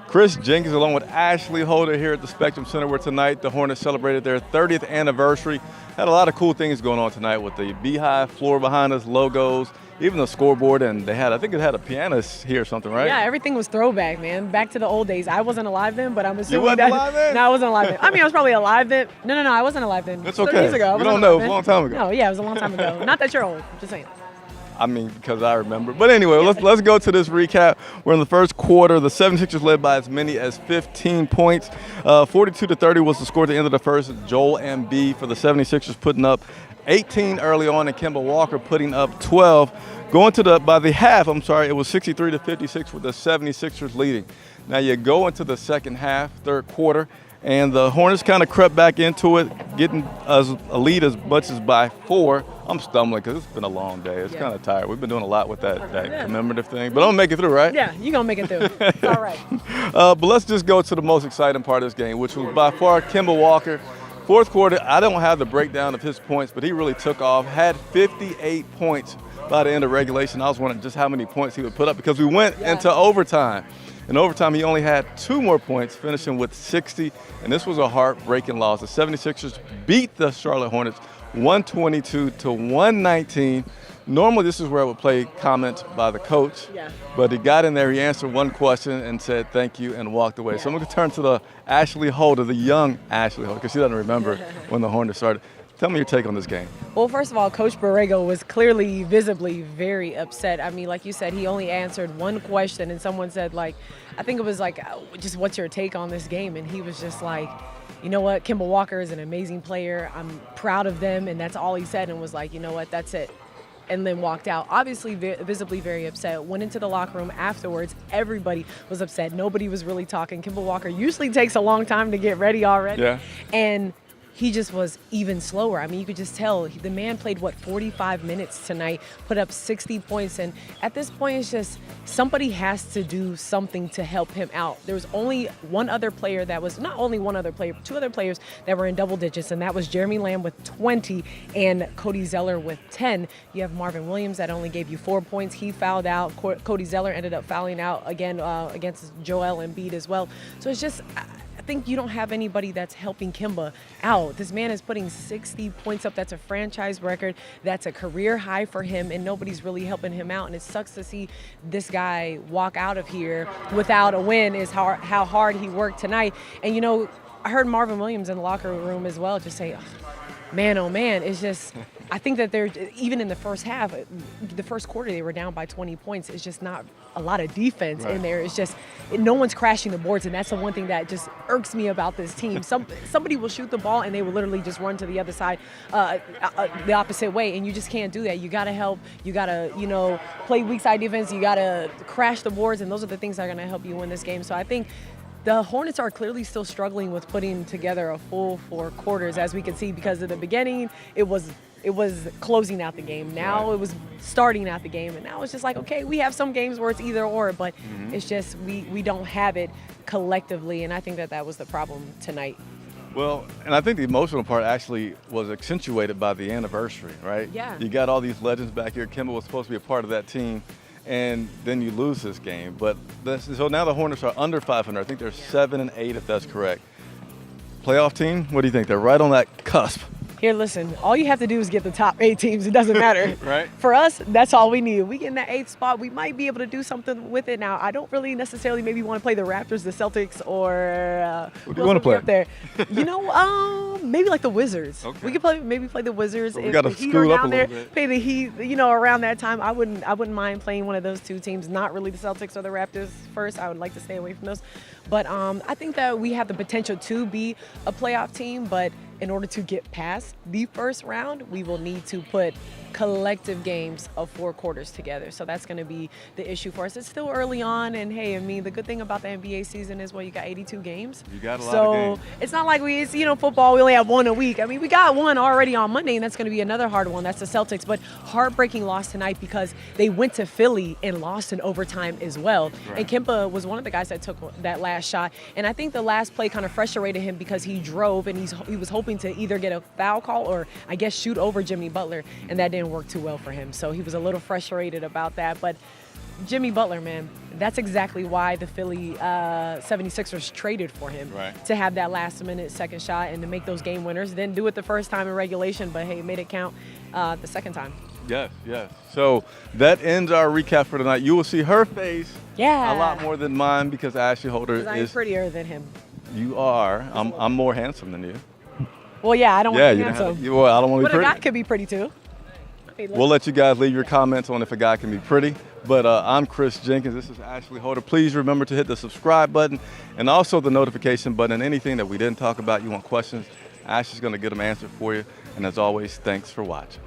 Chris Jenkins along with Ashley Holder here at the Spectrum Center, where tonight the Hornets celebrated their 30th anniversary. Had a lot of cool things going on tonight with the Beehive floor behind us, logos, even the scoreboard, and I think it had a pianist here or something, right? Yeah, everything was throwback, man. Back to the old days. I wasn't alive then, but I'm assuming You wasn't alive then? No, I wasn't alive then. I mean, I was probably alive then. No, I wasn't alive then. That's okay. 30 years ago. We don't know. It was a long time ago. No, yeah, it was a long time ago. Not that you're old. Just saying. I mean, because I remember. But anyway, let's go to this recap. We're in the first quarter. The 76ers led by as many as 15 points. 42-30 was the score at the end of the first. Joel Embiid for the 76ers putting up 18 early on, and Kemba Walker putting up 12. By the half, it was 63-56 with the 76ers leading. Now you go into the second half, third quarter, and the Hornets kind of crept back into it, getting us a lead as much as by 4. I'm stumbling because it's been a long day. It's kind of tired. We've been doing a lot with that commemorative thing. But I'm going to make it through, right? Yeah, you're going to make it through. It's all right. But let's just go to the most exciting part of this game, which was by far Kemba Walker. Fourth quarter, I don't have the breakdown of his points, but he really took off. Had 58 points by the end of regulation. I was wondering just how many points he would put up because we went into overtime. In overtime, he only had 2 more points, finishing with 60, and this was a heartbreaking loss. The 76ers beat the Charlotte Hornets 122-119. Normally, this is where I would play comments by the coach, but he got in there, he answered one question and said thank you and walked away. So I'm going to turn to the Ashley Holder, the young Ashley Holder, because she doesn't remember when the Hornets started. Tell me your take on this game. Well, first of all, Coach Borrego was clearly, visibly very upset. I mean, like you said, he only answered one question, and someone said, I think it was just what's your take on this game? And he was just like, you know what, Kemba Walker is an amazing player. I'm proud of them, and that's all he said, and was like, you know what, that's it. And then walked out. Obviously, visibly very upset. Went into the locker room afterwards. Everybody was upset. Nobody was really talking. Kemba Walker usually takes a long time to get ready already. Yeah. And he just was even slower. I mean, you could just tell the man played, 45 minutes tonight, put up 60 points. And at this point, it's just somebody has to do something to help him out. There was only one other player that was, not only one other player, but 2 other players that were in double digits, and that was Jeremy Lamb with 20 and Cody Zeller with 10. You have Marvin Williams that only gave you 4 points. He fouled out. Cody Zeller ended up fouling out again against Joel Embiid as well. So it's just, I think you don't have anybody that's helping Kemba out. This man is putting 60 points up. That's a franchise record. That's a career high for him, and nobody's really helping him out. And it sucks to see this guy walk out of here without a win, is how hard he worked tonight. And, you know, I heard Marvin Williams in the locker room as well just say, man, oh man, it's just, I think that they're, even in the first half, the first quarter, they were down by 20 points. It's just not a lot of defense in there. It's just, no one's crashing the boards, and that's the one thing that just irks me about this team. Somebody will shoot the ball, and they will literally just run to the other side, the opposite way, and you just can't do that. You got to help. You got to, play weak side defense. You got to crash the boards, and those are the things that are going to help you win this game. So I think the Hornets are clearly still struggling with putting together a full 4 quarters, as we can see, because at the beginning it was closing out the game. Now it was starting out the game, and now it's just like, okay, we have some games where it's either or, but it's just we don't have it collectively, and I think that was the problem tonight. Well, and I think the emotional part actually was accentuated by the anniversary, right? Yeah. You got all these legends back here. Kemba was supposed to be a part of that team, and then you lose this game. But so now the Hornets are under 500. I think they're 7-8, if that's correct. Playoff team, what do you think? They're right on that cusp. Here, listen, all you have to do is get the top 8 teams. It doesn't matter. Right. For us, that's all we need. We get in that 8th spot, we might be able to do something with it. Now, I don't really necessarily maybe want to play the Raptors, the Celtics, or what do you want to play up there? Maybe like the Wizards. Okay. We could maybe play the Wizards. So we got to scoot up a little bit. Play the Heat, around that time. I wouldn't mind playing one of those 2 teams, not really the Celtics or the Raptors first. I would like to stay away from those. But I think that we have the potential to be a playoff team, but in order to get past the first round, we will need to put collective games of 4 quarters together. So that's going to be the issue for us. It's still early on, and hey, I mean, the good thing about the NBA season is, you got 82 games. You got a lot of games. So it's not like football, we only have 1 a week. I mean, we got 1 already on Monday, and that's going to be another hard one. That's the Celtics. But heartbreaking loss tonight because they went to Philly and lost in overtime as well. Right. And Kemba was one of the guys that took that last shot. And I think the last play kind of frustrated him because he drove, and he was hoping to either get a foul call or, I guess, shoot over Jimmy Butler, and that didn't work too well for him. So he was a little frustrated about that. But Jimmy Butler, man. That's exactly why the Philly 76ers traded for him. Right. To have that last-minute second shot and to make those game winners. Didn't do it the first time in regulation, but, hey, made it count the second time. Yes, yes. So that ends our recap for tonight. You will see her face Yeah. a lot more than mine because Ashley Holder 'Cause I'm is. prettier than him. You are. I'm more handsome than you. Well, yeah, I don't Yeah, want to you be don't have handsome. to, well, I don't want to But be a pretty. guy could be pretty, too. Hey, look. We'll let you guys leave your comments on if a guy can be pretty. But I'm Chris Jenkins. This is Ashley Holder. Please remember to hit the subscribe button and also the notification button. Anything that we didn't talk about, you want questions, Ashley's going to get them answered for you. And as always, thanks for watching.